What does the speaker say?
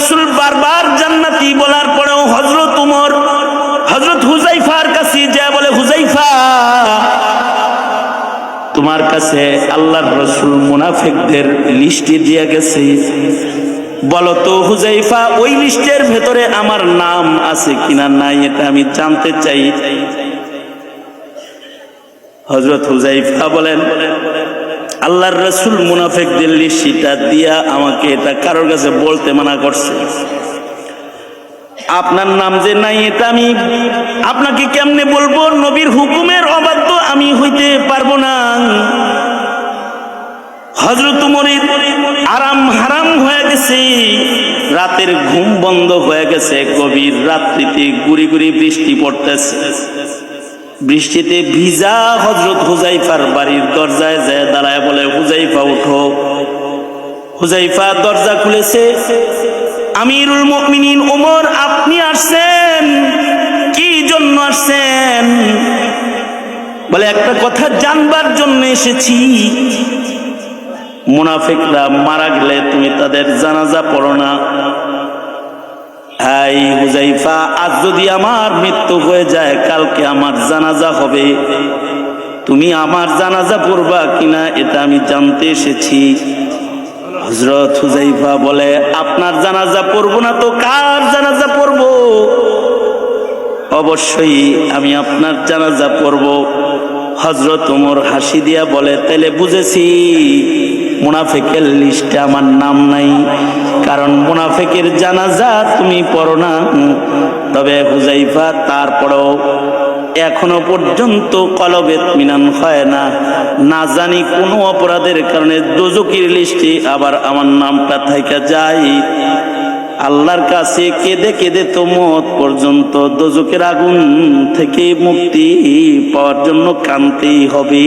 রাসূল বারবার জান্নাতি বলার পরেও হযরত উমর হযরত হুযাইফার কাছে যা বলে, হুযাইফা, তোমার কাছে আল্লাহর রাসূল মুনাফিকদের লিস্টে দিয়ে গেছে, বলো তো হুযাইফা ওই লিস্টের ভেতরে আমার নাম আছে কিনা নাই, এটা আমি জানতে চাই। হযরত হুযাইফা বলেন, আল্লাহর রাসূল মুনাফিকদের লিস্টটা দিয়া আমাকে এটা কারোর কাছে বলতে মানা করছে। আপনার নাম যে নাই এটা আমি আপনাকে কেমনে বলবো? নবীর হুকুমের অবাধ্য আমি হইতে পারবো না। হযরত উমরের আরাম হারাম হয়ে গেছে, রাতের ঘুম বন্ধ হয়ে গেছে, গভীর রাত্রিতে গুড়ি গুড়ি বৃষ্টি পড়তেছে। বৃষ্টিতে ভিজা হযরত হুযাইফার বাড়ির দরজায় যায় দাঁড়ায় বলে, হুযাইফা উঠো। হুযাইফা দরজা খুলেছে। আমিরুল মুমিনিন ওমর, আপনি আসছেন? কি জন্য আসছেন? বলে, একটা কথা জানবার জন্য এসেছি। মুনাফিকরা মারা গেলে তুমি তাদের জানাজা পড়ো না। হাই হুযাইফা, আজ যদি আমার মৃত্যু হয়ে যায়, কালকে আমার জানাজা হবে, তুমি আমার জানাজা পড়বা কিনা এটা আমি জানতে এসেছি। হযরত হুযাইফা বলে, আপনার জানাজা পড়ব না তো কার জানাজা পড়ব? অবশ্যই আমি আপনার জানাজা পড়ব। হযরত ওমর হাসি দিয়া বলে, তাইলে বুঝেছি মুনাফিকের লিস্টে আমার নাম নাই, কারণ মুনাফিকের জানাজা তুমি পড়ো না। তবে হুযাইফা, তারপরেও এখনো পর্যন্ত কলবে ইতমিনান হয় না, না জানি কোনো অপরাধের কারণে দোজখের লিস্টে আবার আমার নামটা থাইকা যায়। আল্লাহর কাছে কেঁদে কেঁদে তো মত পর্যন্ত দোজখের আগুন থেকে মুক্তি পাওয়ার জন্য কাঁদতেই হবে।